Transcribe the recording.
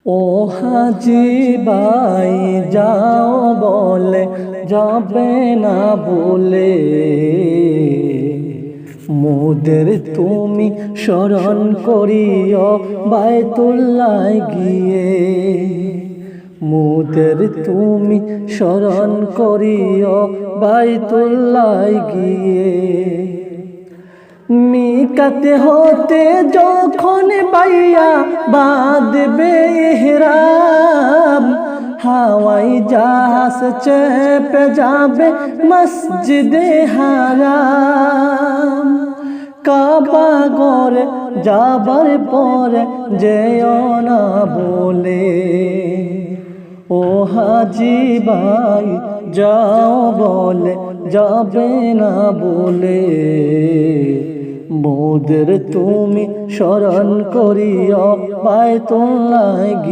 ও হাজি ভাই যাও বলে যাবে না বলে, মোদের তুমি স্মরণ করিও বায়তুল্লাহ গিয়ে। মোদের তুমি স্মরণ করিও বায়তুল্লাহ গিয়ে। মিকাতে হতে যখন বাইয়া বাঁধবে ইহরাম, হাওয়াই জাহাজ চেপে যাবে মসজিদে হারাম। কাবা ঘরে যাবার পরে যেও না বলে, ও হাজি ভাই যাও বলে যাবে না বলে, মোদের তুমি স্মরণ করিও বায়তুল্লাহ গিয়ে।